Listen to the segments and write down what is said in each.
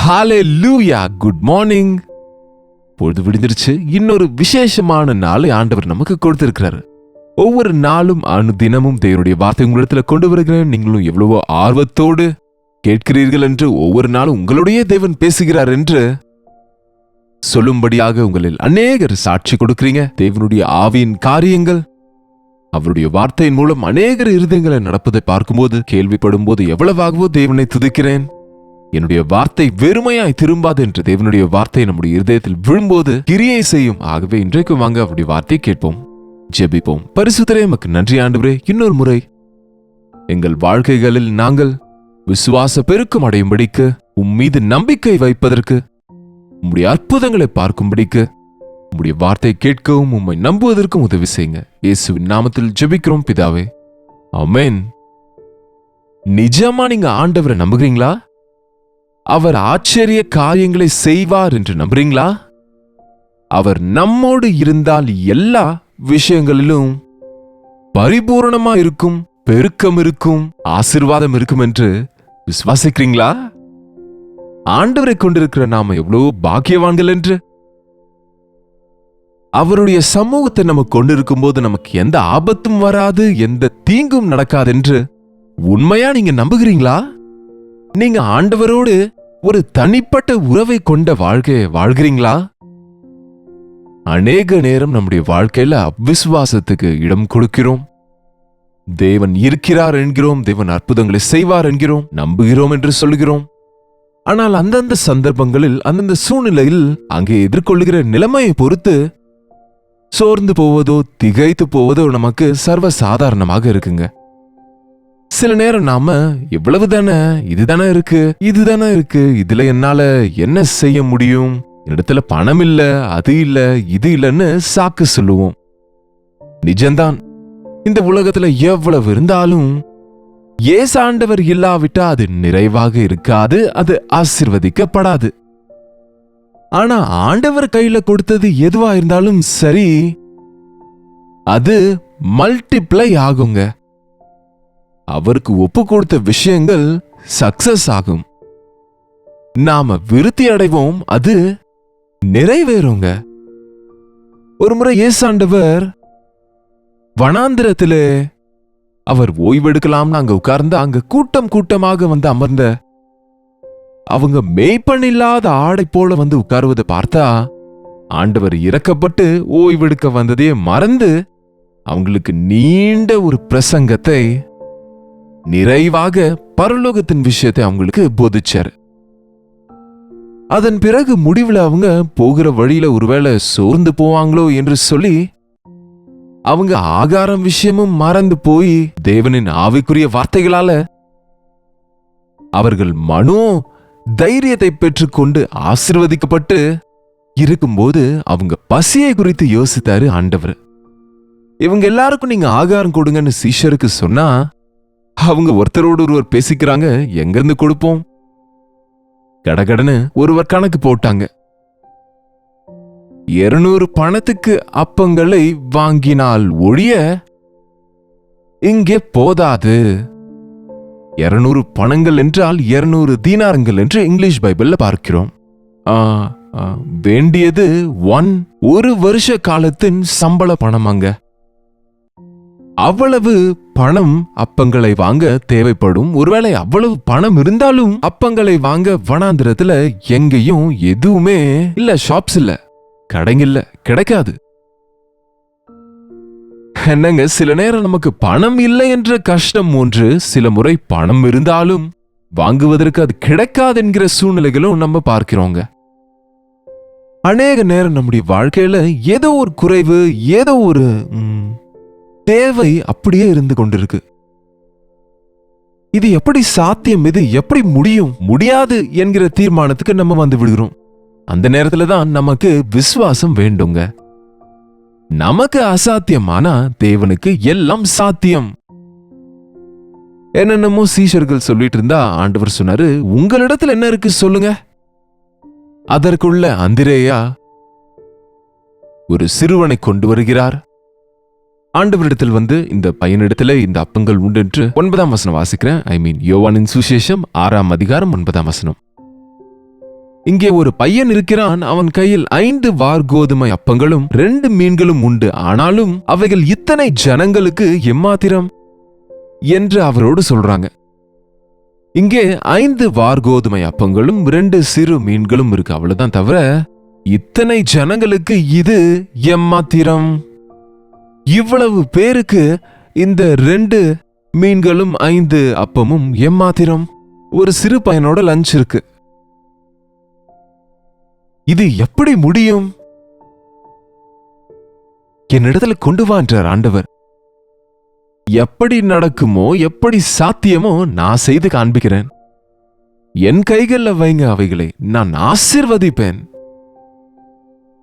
ஹalleluya, good morning. பொழுது விடிஞ்சிருச்சு. இன்னொரு விசேஷமான நாளை ஆண்டவர் நமக்கு கொடுத்திருக்கிறாரு. ஒவ்வொரு நாளும் தினமும் தேவனுடைய வார்த்தை உங்களிடத்துல கொண்டு வருகிறேன். நீங்களும் எவ்வளவோ ஆர்வத்தோடு கேட்கிறீர்கள் என்று, ஒவ்வொரு நாளும் உங்களுடைய தேவன் பேசுகிறார் என்று சொல்லும்படியாக உங்களில் அநேகர் சாட்சி கொடுக்கிறீங்க. தேவனுடைய ஆவியின் காரியங்கள் அவருடைய வார்த்தையின் மூலம் அநேகர் இருதயங்களை நடப்பதை பார்க்கும்போது, கேள்விப்படும் போது எவ்வளவாகவோ தேவனை துதிக்கிறேன். என்னுடைய வார்த்தை வெறுமையாய் திரும்பாது என்று தேவனுடைய வார்த்தை நம்முடைய இருதயத்தில் விழும்போது கிரியை செய்யும். ஆகவே இன்றைக்கு வாங்க அவருடைய வார்த்தையை கேட்போம், ஜெபிப்போம். பரிசுத்தரே, எமக்கு நன்றி ஆண்டவரே. இன்னொரு முறை எங்கள் வாழ்க்கைகளில் நாங்கள் விசுவாச பெருக்கம் அடையும்படிக்கு, உம்மீது நம்பிக்கை வைப்பதற்கு, உம்முடைய அற்புதங்களை பார்க்கும்படிக்கு, உம்முடைய வார்த்தை கேட்கவும் உம்மை நம்புவதற்கும் உதவி செய்யுங்க. இயேசுவின் நாமத்தில் ஜெபிக்கிறோம் பிதாவே, ஆமென். நிஜமா நீங்க ஆண்டவரை நம்புகிறீங்களா? அவர் ஆச்சரிய காரியங்களை செய்வார் என்று நம்புறீங்களா? அவர் நம்மோடு இருந்தால் எல்லா விஷயங்களிலும் பரிபூரணமா இருக்கும், பெருக்கம் இருக்கும், ஆசீர்வாதம் இருக்கும் என்று விசுவாசிக்கிறீங்களா? ஆண்டவரை கொண்டிருக்கிற நாம எவ்வளவு பாக்கியவான்கள் என்று. அவருடைய சமூகத்தை நம்ம கொண்டிருக்கும் போது நமக்கு எந்த ஆபத்தும் வராது, எந்த தீங்கும் நடக்காது என்று உண்மையா நீங்க நம்புகிறீங்களா? நீங்க ஆண்டவரோடு ஒரு தனிப்பட்ட உறவை கொண்ட வாழ்க்கையை வாழ்கிறீங்களா? அநேக நேரம் நம்முடைய வாழ்க்கையில அவிசுவாசத்துக்கு இடம் கொடுக்கிறோம். தேவன் இருக்கிறார் என்கிறோம், தேவன் அற்புதங்களை செய்வார் என்கிறோம், நம்புகிறோம் என்று சொல்கிறோம். ஆனால் அந்தந்த சந்தர்ப்பங்களில், அந்தந்த சூழ்நிலையில், அங்கே எதிர்கொள்ளுகிற நிலைமையை பொறுத்து சோர்ந்து போவதோ திகைத்து போவதோ நமக்கு சர்வ சாதாரணமாக இருக்குங்க. சில நேரம் நாம இவ்வளவு தானே, இதுதானே இருக்கு, இதுல என்னால என்ன செய்ய முடியும், இடத்துல பணம் இல்ல, அது இல்ல, இது இல்லன்னு சாக்கு சொல்லுவோம். நிஜம்தான், இந்த உலகத்துல எவ்வளவு இருந்தாலும் இயேசு ஆண்டவர் இல்லாவிட்டா அது நிறைவாக இருக்காது, அது ஆசீர்வதிக்கப்படாது. ஆனா ஆண்டவர் கையில கொடுத்தது எதுவா இருந்தாலும் சரி, அது மல்டிப்ளை ஆகுங்க. அவருக்கு ஒப்பு கொடுத்த விஷயங்கள் சக்சஸ் ஆகும். நாம விருத்தி அடைவோம், அது நிறைவேறுங்க. ஒரு முறை இயேசாண்டவர் வனாந்திரத்திலே அவர் ஓய்வெடுக்கலாம்னு அங்க உட்கார்ந்து, அங்க கூட்டம் கூட்டமாக வந்து அமர்ந்த அவங்க மேய்ப்பனில்லாத ஆடை போல வந்து உட்காருவதை பார்த்தா, ஆண்டவர் இரக்கப்பட்டு ஓய்வெடுக்க வந்ததையே மறந்து அவங்களுக்கு நீண்ட ஒரு பிரசங்கத்தை, நிறைவாக பரலோகத்தின் விஷயத்தை அவங்களுக்கு போதிச்சார். அதன் பிறகு முடிவில் அவங்க போகிற வழியில ஒருவேளை சோர்ந்து போவாங்களோ என்று சொல்லி அவங்க ஆகாரம் விஷயமும் மறந்து போய் தேவனின் ஆவிக்குரிய வார்த்தைகளால அவர்கள் மனோ தைரியத்தை பெற்றுக்கொண்டு ஆசீர்வதிக்கப்பட்டு இருக்கும்போது அவங்க பசியை குறித்து யோசித்தாரு ஆண்டவர். இவங்க எல்லாருக்கும் நீங்க ஆகாரம் கொடுங்கன்னு சீஷருக்கு சொன்னா, அவங்க ஒருத்தரோடு ஒருவர் பேசிக்கிறாங்க, எங்கிருந்து கொடுப்போம்? கடகடன்னு ஒருவர் கணக்கு போட்டாங்க. 200 பணத்துக்கு அப்பங்களை வாங்கினால் ஒழிய இங்கே போதாது. 200 பணங்கள் என்றால் 200 தீனாரங்கள் என்று இங்கிலீஷ் பைபிள்ல பார்க்கிறோம். வேண்டியது ஒரு வருஷ காலத்தின் சம்பள பணமாங்க. அவ்வளவு பணம் அப்பங்களை வாங்க தேவைப்படும். ஒருவேளை அவ்வளவு பணம் இருந்தாலும் அப்பங்களை வாங்க வனாந்திரத்துல எங்கேயும் எதுவுமே இல்ல, ஷாப்ஸ் இல்ல, கடைங்க இல்ல, கிடைக்காது. என்னங்க, சில நேரம் நமக்கு பணம் இல்லை என்ற கஷ்டம் ஒன்று, சில முறை பணம் இருந்தாலும் வாங்குவதற்கு அது கிடைக்காது என்கிற சூழ்நிலைகளும் நம்ம பார்க்கிறோங்க. அநேக நேரம் நம்முடைய வாழ்க்கையில ஏதோ ஒரு குறைவு, ஏதோ ஒரு தேவை அப்படியே இருந்து கொண்டிருக்கு. இது எப்படி சாத்தியம், இது எப்படி முடியும், முடியாது என்கிற தீர்மானத்துக்கு நம்ம வந்து விடுகிறோம். அந்த நேரத்துல தான் நமக்கு விசுவாசம் வேண்டுங்க. நமக்கு அசாத்தியமானா தேவனுக்கு எல்லாம் சாத்தியம். என்னென்னமோ சீஷர்கள் சொல்லிட்டு இருந்தா ஆண்டவர் சொன்னாரு, உங்களிடத்துல என்ன இருக்கு சொல்லுங்க. அதற்குள்ள அந்திரேயா ஒரு சிறுவனை கொண்டு வருகிறார். ஆண்டவரிடத்தில் வந்து, இந்த பையனிடத்துல இந்த அப்பங்கள் உண்டு என்று 9ஆம் வசனம் வாசிக்கிறேன். யோவானின் சுவிசேஷம் 6ஆம் அதிகாரம் 9ஆம் வசனம். இங்கே ஒரு பையன் இருக்கிறான், அவன் கையில் 5 வார்கோதுமை அப்பங்களும் 2 மீன்களும் உண்டு, ஆனாலும் அவைகள் இத்தனை ஜனங்களுக்கு எம்மாத்திரம் என்று அவரோடு சொல்றாங்க. இங்கே 5 வார்கோதுமை அப்பங்களும் 2 சிறு மீன்களும் இருக்கு, அவ்வளவுதான். தவிர இத்தனை ஜனங்களுக்கு இது எம்மாத்திரம். இவ்வளவு பேருக்கு இந்த 2 மீன்களும் 5 அப்பமும் எம்மாத்திரம். ஒரு சிறு பையனோட லஞ்ச் இருக்கு. இது எப்படி முடியும்? என்னிடத்துல கொண்டு வான்றார் ஆண்டவர். எப்படி நடக்குமோ, எப்படி சாத்தியமோ நான் செய்து காண்பிக்கிறேன். என் கைகள்ல வைங்க, அவைகளை நான் ஆசீர்வதிப்பேன்.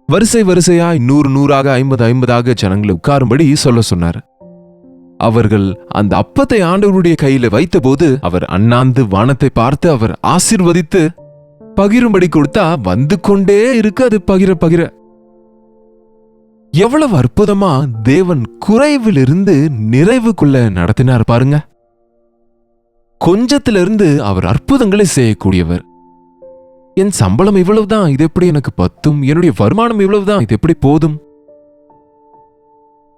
வரிசை வரிசையாய் 100 100ஆக 50 50ஆக ஜனங்களை உட்காரும்படி சொல்ல சொன்னார். அவர்கள் அந்த அப்பத்தை ஆண்டவருடைய கையில வைத்தபோது அவர் அண்ணாந்து வானத்தை பார்த்து அவர் ஆசீர்வதித்து பகிரும்படி கொடுத்தா வந்து கொண்டே இருக்கு அது பகிர பகிர. எவ்வளவு அற்புதமா தேவன் குறைவிலிருந்து நிறைவுக்குள்ள நடத்தினார் பாருங்க. கொஞ்சத்திலிருந்து அவர் அற்புதங்களை செய்யக்கூடியவர். என் சம்பளம் இவ்வளவுதான், இது எப்படி எனக்கு பத்தும்? என்னுடைய வருமானம் இவ்வளவுதான், இது எப்படி போதும்?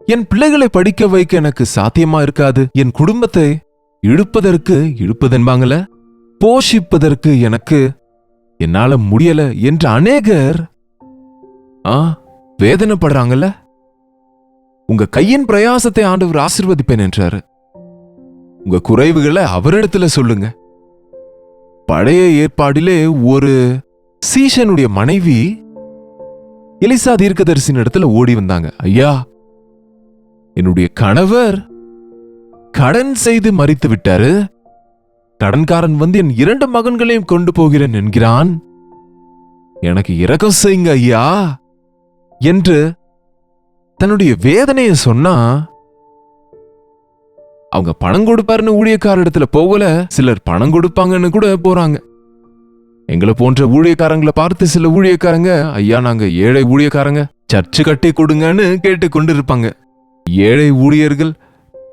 என் பிள்ளைகளை படிக்க வைக்க எனக்கு சாத்தியமா இருக்காது. என் குடும்பத்தை இழுப்பதென்பாங்கல, போஷிப்பதற்கு எனக்கு என்னால முடியல என்று அநேகர் வேதனைப்படுறாங்கல்ல. உங்க கையின் பிரயாசத்தை ஆண்டவர் ஆசீர்வதிப்பேன் என்றாரு. உங்க குறைவுகளை அவரிடத்துல சொல்லுங்க. பழைய ஏற்பாடிலே ஒரு சீஷனுடைய மனைவி எலிசா தீர்க்கதரிசியின் இடத்துல ஓடி வந்தாங்க. ஐயா, என்னுடைய கணவர் கடன் செய்து மரித்து விட்டாரு. கடன்காரன் வந்து என் 2 மகன்களையும் கொண்டு போகிறேன் என்கிறான். எனக்கு இரக்கம் செய்யுங்க ஐயா என்று தன்னுடைய வேதனையை சொன்னா, அவங்க பணம் கொடுப்பாருன்னு ஊழியக்கார இடத்துல போகல, சிலர் பணம் கொடுப்பாங்கன்னு கூட போறாங்க. எங்களை போன்ற ஊழியக்காரங்களை பார்த்து சில ஊழியக்காரங்க, ஐயா நாங்க ஏழை ஊழியக்காரங்க, சர்ச்சு கட்டி கொடுங்கன்னு கேட்டு கொண்டு இருப்பாங்க. ஏழை ஊழியர்கள்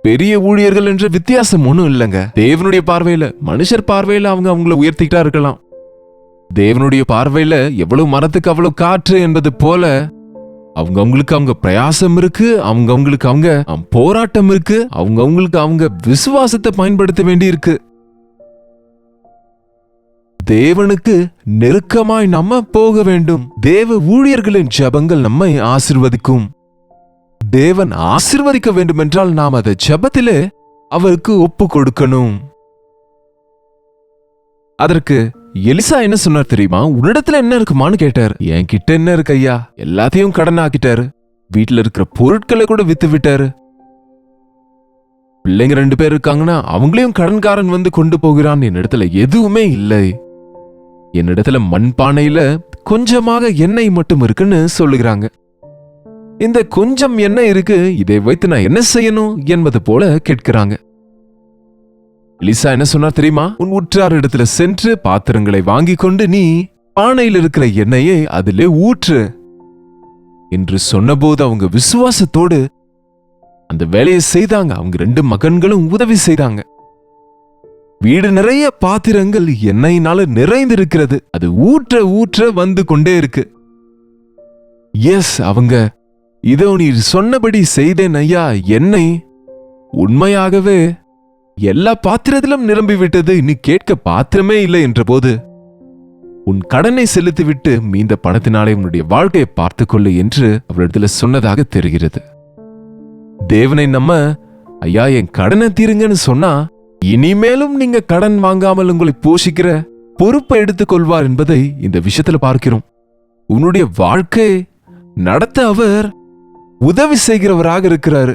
பெரிய ஊழியர்கள் என்ற வித்தியாசம் ஒண்ணும் இல்லைங்க. தேவனுடைய பார்வையில, மனுஷர் பார்வையில அவங்க அவங்கள உயர்த்திக்கிட்டா இருக்கலாம். தேவனுடைய பார்வையில எவ்வளவு மரத்துக்கு அவ்வளவு காற்று என்பது போல அவங்க பிரயாசம் இருக்கு, அவங்க போராட்டம் இருக்கு, அவங்க விசுவாசத்தை பயன்படுத்த வேண்டி இருக்கு. தேவனுக்கு நெருக்கமாய் நம்ம போக வேண்டும். தேவ ஊழியர்களின் ஜெபங்கள் நம்மை ஆசீர்வதிக்கும். தேவன் ஆசீர்வதிக்க வேண்டும் என்றால் நாம் அதை ஜெபத்திலே அவருக்கு ஒப்பு கொடுக்கணும். அதற்கு எலிசா என்ன சொன்னார் தெரியுமா? உன்னிடத்துல என்ன இருக்குமான்னு கேட்டார். என்கிட்ட என்ன இருக்கு ஐயா? எல்லாத்தையும் கடன் ஆக்கிட்டாரு. வீட்டுல இருக்கிற பொருட்களை கூட வித்து விட்டாரு. பிள்ளைங்க 2 பேர் இருக்காங்கன்னா அவங்களையும் கடன்காரன் வந்து கொண்டு போகிறான். என்னிடத்துல எதுவுமே இல்லை. என்னிடத்துல மண்பானையில கொஞ்சமாக எண்ணெய் மட்டும் இருக்குன்னு சொல்லுகிறாங்க. இந்த கொஞ்சம் எண்ணெய் இருக்கு, இதை வைத்து நான் என்ன செய்யணும் என்பது போல கேட்கிறாங்க. எலிசா என்ன சொன்னார் தெரியுமா? உன் உற்றார் இடத்துல சென்று பாத்திரங்களை வாங்கி கொண்டு நீ பானையில் இருக்கிற எண்ணெயை அதிலே ஊற்று என்று சொன்னபோது அவங்க விசுவாசத்தோடு அந்த வேலையை செய்தாங்க. அவங்க 2 மகன்களும் உதவி செய்தாங்க. வீடு நிறைய பாத்திரங்கள் எண்ணெயினால நிறைந்திருக்கிறது. அது ஊற்ற ஊற்ற வந்து கொண்டே இருக்கு. எஸ், அவங்க இதோ நீ சொன்னபடி செய்தேன் ஐயா, எண்ணெய் உண்மையாகவே எல்லா பாத்திரத்திலும் நிரம்பி விட்டது, நீ கேட்க பாத்திரமே இல்லை என்ற போது உன் கடனை செலுத்திவிட்டு மீந்த பணத்தினாலே உன்னுடைய வாழ்க்கையை பார்த்துக்கொள்ளு என்று அவரிடத்துல சொன்னதாக தெரிகிறது. தேவனை நம்ம ஐயா என் கடனை தீருங்கன்னு சொன்னா இனிமேலும் நீங்க கடன் வாங்காமல் உங்களை போஷிக்கிற பொறுப்பை எடுத்துக்கொள்வார் என்பதை இந்த விஷயத்துல பார்க்கிறோம். உன்னுடைய வாழ்க்கை நடத்த அவர் உதவி செய்கிறவராக இருக்கிறாரு.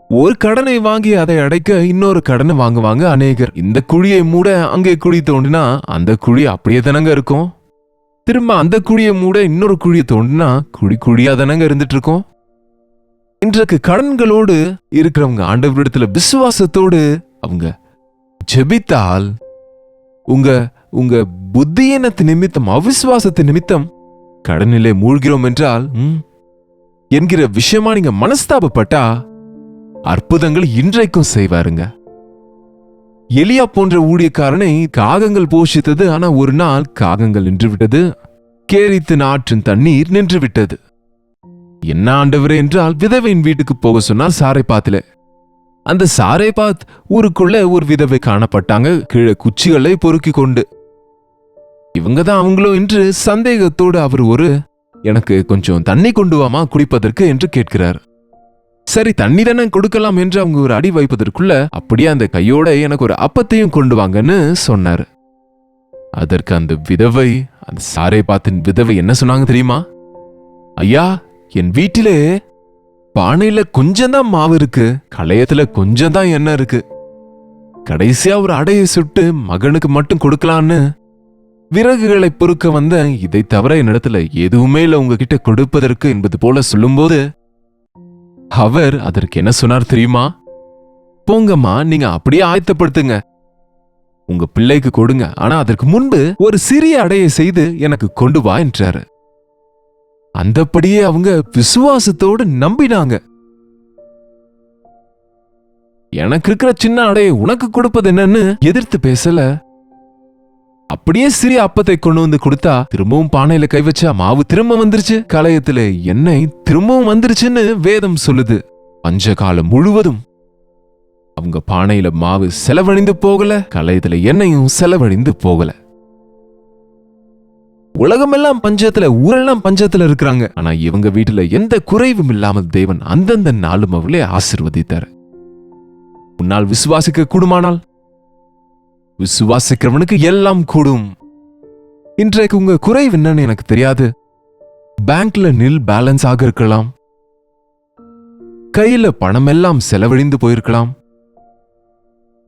ஒரு கடனை வாங்கி அதை அடைக்க இன்னொரு கடனை வாங்குவாங்க அநேகர். இந்த குழியை மூட அங்கே குழி தோண்டினா அந்த குழி அப்படியே தானங்க இருக்கும். திரும்ப அந்த குழியை மூட இன்னொரு குழியை தோண்டினா குழியா தானங்க இருந்துட்டு இருக்கும். இன்றைக்கு கடன்களோடு இருக்கிறவங்க ஆண்டவரிடத்துல விசுவாசத்தோடு அவங்க ஜெபித்தால் உங்க புத்தியினத்து நிமித்தம், அவிசுவாசத்து நிமித்தம் கடனிலே மூழ்கிறோம் என்றால் என்கிற விஷயமா நீங்க மனஸ்தாபப்பட்டா அற்புதங்கள் இன்றைக்கும் செய்வாருங்க. எலியா போன்ற ஊழியக்காரனை காகங்கள் போஷித்தது. ஆனா ஒரு நாள் காகங்கள் நின்று விட்டது. கேரித்து ஆற்றின் தண்ணீர் நின்று விட்டது. என்ன ஆண்டவரே என்றால், விதவையின் வீட்டுக்கு போக சொன்னார் சாரைபாத்துல. அந்த சாரைபாத் ஊருக்குள்ள ஒரு விதவை காணப்பட்டாங்க, கீழே குச்சிகளை பொறுக்கி கொண்டு. இவங்கதான் அவங்களோ என்று சந்தேகத்தோடு அவர் எனக்கு கொஞ்சம் தண்ணி கொண்டு வாமா குடிப்பதற்கு என்று கேட்கிறார். சரி, தண்ணி தானே கொடுக்கலாம் என்று அவங்க ஒரு அடி வைப்பதற்குள்ள அப்படியே அந்த கையோட எனக்கு ஒரு அப்பத்தையும் கொண்டு வாங்கன்னு சொன்னாரு. அதற்கு அந்த விதவை, அந்த சாரைபாத்தின் விதவை என்ன சொன்னாங்க தெரியுமா? ஐயா, என் வீட்டிலே பானையில கொஞ்சம் தான் மாவு இருக்கு, களையத்துல கொஞ்சம் தான் எண்ணெய் இருக்கு. கடைசியா ஒரு அடையை சுட்டு மகனுக்கு மட்டும் கொடுக்கலான்னு விறகுகளை பொறுக்க வந்த. இதை தவிர என்னிடத்துல எதுவுமே இல்ல உங்ககிட்ட கொடுப்பதற்கு என்பது போல சொல்லும்போது அவர் அதற்கு என்ன சொன்னார் தெரியுமா? போங்கம்மா, நீங்க அப்படியே ஆயத்தப்படுத்துங்க, உங்க பிள்ளைக்கு கொடுங்க, ஆனா அதற்கு முன்பு ஒரு சிறிய அடையை செய்து எனக்கு கொண்டு வா என்றாரு. அந்தபடியே அவங்க விசுவாசத்தோடு நம்பினாங்க. எனக்கு இருக்கிற சின்ன அடையை உனக்கு கொடுப்பது என்னன்னு எதிர்த்து பேசல. அப்படியே சிறிய அப்பத்தை கொண்டு வந்து கொடுத்தா, திரும்பவும் பானையில கை வச்சா மாவு திரும்ப வந்துருச்சு, களையத்துல எண்ணெய் திரும்பவும் வந்துருச்சுன்னு வேதம் சொல்லுது. பஞ்ச காலம் முழுவதும் அவங்க பானையில மாவு செலவழிந்து போகல, களையத்துல எண்ணெயும் செலவழிந்து போகல. உலகமெல்லாம் பஞ்சத்துல, ஊரெல்லாம் பஞ்சத்துல இருக்கிறாங்க. ஆனா இவங்க வீட்டுல எந்த குறைவும் இல்லாமல் தேவன் அந்தந்த நாளும் அவளே ஆசீர்வதித்தார். உன்னால் விசுவாசிக்க கூடுமானால் விசுவாசிக்கிறவனுக்கு எல்லாம் கூடும். இன்றைக்கு உங்க குறைவு என்னன்னு எனக்கு தெரியாது. பேங்க்ல நில் பேலன்ஸ் ஆக இருக்கலாம், கையில பணம் எல்லாம் செலவழிந்து போயிருக்கலாம்,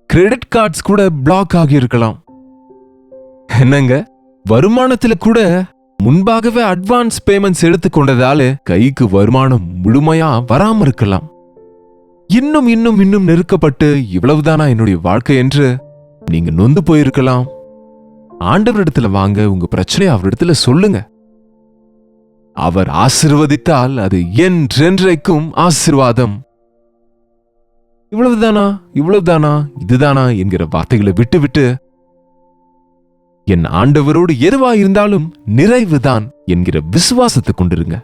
கிரெடிட் கார்ட்ஸ் கூட பிளாக் ஆகி இருக்கலாம். என்னங்க, வருமானத்துல கூட முன்பாகவே அட்வான்ஸ் பேமெண்ட்ஸ் எடுத்துக்கொண்டதால கைக்கு வருமானம் முழுமையா வராம இருக்கலாம். இன்னும் இன்னும் இன்னும் நெருக்கப்பட்டு இவ்வளவுதானா என்னுடைய வாழ்க்கை என்று நீங்க நொந்து போயிருக்கலாம். ஆண்டவரிடத்துல வாங்க, உங்க பிரச்சனையை அவரிடத்துல சொல்லுங்க. அவர் ஆசீர்வதித்தால் அது என்றென்றைக்கும் ஆசீர்வாதம். இவ்வளவுதானா, இவ்வளவுதானா, இதுதானா என்கிற வார்த்தைகளை விட்டுவிட்டு என் ஆண்டவரோடு எதுவா இருந்தாலும் நிறைவுதான் என்கிற விசுவாசத்தை கொண்டிருங்க.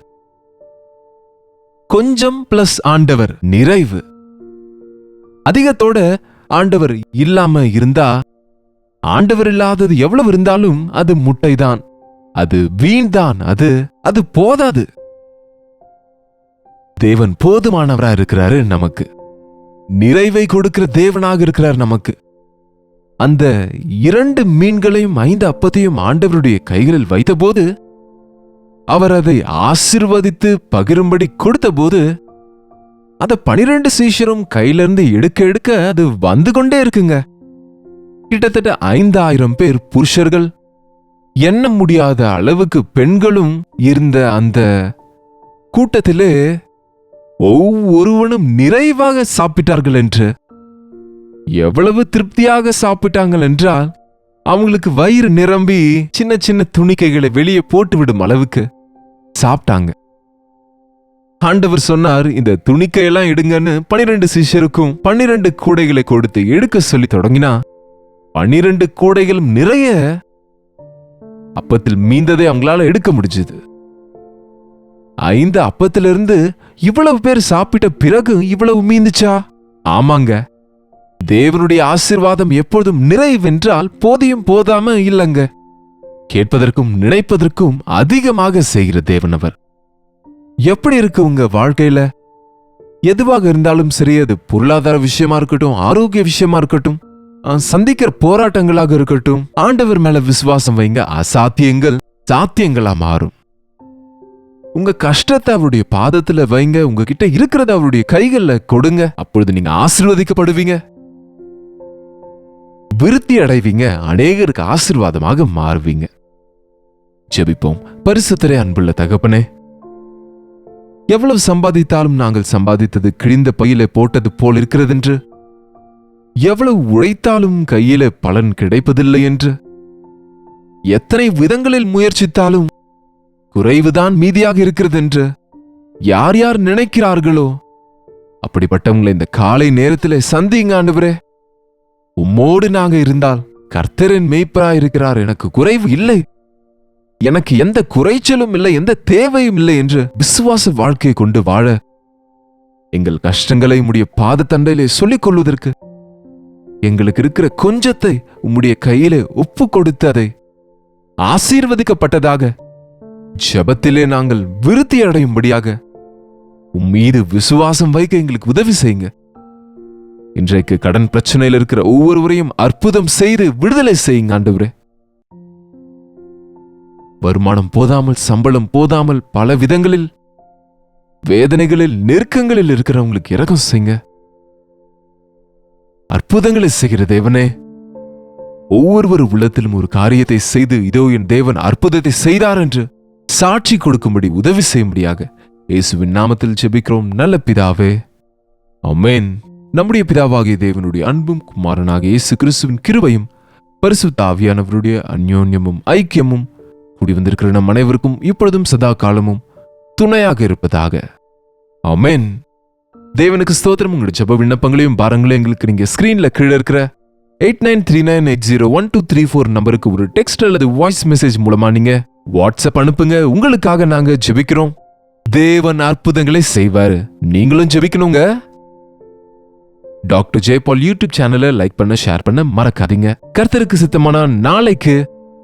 கொஞ்சம் பிளஸ் ஆண்டவர் நிறைவு. அதிகத்தோட ஆண்டவர் இல்லாம இருந்தா, ஆண்டவர் இல்லாதது எவ்வளவு இருந்தாலும் அது முட்டைதான், அது வீண்தான், அது போதாது. தேவன் போதுமானவரா இருக்கிறாரு நமக்கு, நிறைவை கொடுக்கிற தேவனாக இருக்கிறார் நமக்கு. அந்த 2 மீன்களையும் 5 அப்பத்தையும் ஆண்டவருடைய கைகளில் வைத்தபோது, அவர் அதை ஆசீர்வதித்து பகிரும்படி கொடுத்த போது, அத 12 சீஷரும் கையிலிருந்து எடுக்க எடுக்க அது வந்து கொண்டே இருக்குங்க. கிட்டத்தட்ட 5000 பேர் புருஷர்கள், எண்ண முடியாத அளவுக்கு பெண்களும் இருந்த அந்த கூட்டத்திலே ஒவ்வொருவனும் நிறைவாக சாப்பிட்டார்கள் என்று. எவ்வளவு திருப்தியாக சாப்பிட்டாங்கள் என்றால், அவங்களுக்கு வயிறு நிரம்பி சின்ன சின்ன துணிக்கைகளை வெளியே போட்டுவிடும் அளவுக்கு சாப்பிட்டாங்க. ஆண்டவர் சொன்னார், இந்த துணிக்கையெல்லாம் எடுங்கன்னு 12 சிஷ்யருக்கும் 12 கூடைகளை கொடுத்து எடுக்க சொல்லி தொடங்கினா, 12 கூடைகளும் நிறைய அப்பத்தில் மீந்ததை அவங்களால எடுக்க முடிஞ்சது. 5 அப்பத்திலிருந்து இவ்வளவு பேர் சாப்பிட்ட பிறகு இவ்வளவு மீந்துச்சா? ஆமாங்க. தேவனுடைய ஆசீர்வாதம் எப்பொழுதும் நிறைவென்றால் போதியும் போதாம இல்லங்க, கேட்பதற்கும் நினைப்பதற்கும் அதிகமாக செய்கிற தேவனவர். எப்படி இருக்கு உங்க வாழ்க்கையில? எதுவாக இருந்தாலும் சரி, அது பொருளாதார விஷயமா இருக்கட்டும், ஆரோக்கிய விஷயமா இருக்கட்டும், சந்திக்கிற போராட்டங்களாக இருக்கட்டும், ஆண்டவர் மேல விசுவாசம் வைங்க, அசாத்தியங்கள் சாத்தியங்களா மாறும். உங்க கஷ்டத்தை அவருடைய பாதத்துல வைங்க, உங்ககிட்ட இருக்கிறத அவருடைய கைகள்ல கொடுங்க. அப்பொழுது நீங்க ஆசீர்வதிக்கப்படுவீங்க, விருத்தி அடைவீங்க, அநேகருக்கு ஆசீர்வாதமாக மாறுவீங்க. ஜெபிப்போம். பரிசுத்தரே, அன்புள்ள தகப்பனே, எவ்வளவு சம்பாதித்தாலும் நாங்கள் சம்பாதித்தது கிழிந்த பையில போட்டது போல் இருக்கிறதென்று, எவ்வளவு உழைத்தாலும் கையில பலன் கிடைப்பதில்லை என்று, எத்தனை விதங்களில் முயற்சித்தாலும் குறைவுதான் மீதியாக இருக்கிறது என்று யார் யார் நினைக்கிறார்களோ அப்படிப்பட்டவங்களை இந்த காலை நேரத்தில் சந்திங்க ஆண்டவரே. உம்மோடு நாங்க இருந்தால் கர்த்தரின் மேய்ப்பராயிருக்கிறார், எனக்கு குறைவு இல்லை, எனக்கு எந்த குறைச்சலும் இல்லை, எந்த தேவையும் இல்லை என்று விசுவாச வாழ்க்கையை கொண்டு வாழ எங்கள் கஷ்டங்களை உம்முடைய பாதத்தண்டையிலே சொல்லிக் கொள்வதற்கு எங்களுக்கு இருக்கிற கொஞ்சத்தை உம்முடைய கையிலே ஒப்பு கொடுத்து அதை ஆசீர்வதிக்கப்பட்டதாக ஜெபத்திலே நாங்கள் விருத்தி அடையும்படியாக உம்மீது விசுவாசம் வைக்க எங்களுக்கு உதவி செய்யுங்க. இன்றைக்கு கடன் பிரச்சனையில் இருக்கிற ஒவ்வொருவரையும் அற்புதம் செய்து விடுதலை செய்யுங்க ஆண்டவரே. வருமானம் போதாமல், சம்பளம் போதாமல், பல விதங்களில் வேதனைகளில், நெருக்கங்களில் இருக்கிறவங்களுக்கு இரக்கம் செய்யுங்க. அற்புதங்களை செய்கிற தேவனே, ஒவ்வொரு உள்ளத்திலும் ஒரு காரியத்தை செய்து இதோ என் தேவன் அற்புதத்தை செய்தார் என்று சாட்சி கொடுக்கும்படி உதவி செய்யும்படியாக இயேசுவின் நாமத்தில் ஜெபிக்கிறோம் நல்ல பிதாவே, ஆமென். நம்முடைய பிதாவாகிய தேவனுடைய அன்பும் குமாரனாகிய இயேசு கிறிஸ்துவின் கிருபையும் பரிசுத்த ஆவியானவருடைய அந்யோன்யமும் ஐக்கியமும் கூடி வந்திருக்கிற நம் அனைவருக்கும் இப்பொழுதும் சதா காலமும் துணையாக இருப்பதாக. ஆமென். தேவனுக்கு ஸ்தோத்திரம். உங்களுடைய ஜெப விண்ணப்பங்களையும் பாரங்களையும் எங்களுக்கு நீங்க ஸ்கிரீன்ல கீழே இருக்கிற 8939801234 நம்பருக்கு ஒரு டெக்ஸ்ட் அல்லது வாய்ஸ் மெசேஜ் மூலமா நீங்க வாட்ஸ்அப் அனுப்புங்க. உங்களுக்காக நாங்க ஜெபிக்கிறோம். தேவன் அற்புதங்களை செய்வாரு. நீங்களும் ஜெபிக்கணுங்க. டாக்டர் ஜெயபால் யூடியூப் சேனலை லைக் பண்ண, ஷேர் பண்ண மறக்காதீங்க. கர்த்தருக்கு சித்தமான நாளைக்கு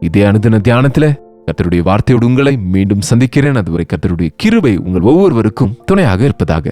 இதே அனுதின தியானத்துல கர்த்தருடைய வார்த்தையோடு உங்களை மீண்டும் சந்திக்கிறேன். அதுவரை கர்த்தருடைய கிருபை உங்கள் ஒவ்வொருவருக்கும் துணையாக இருப்பதாக.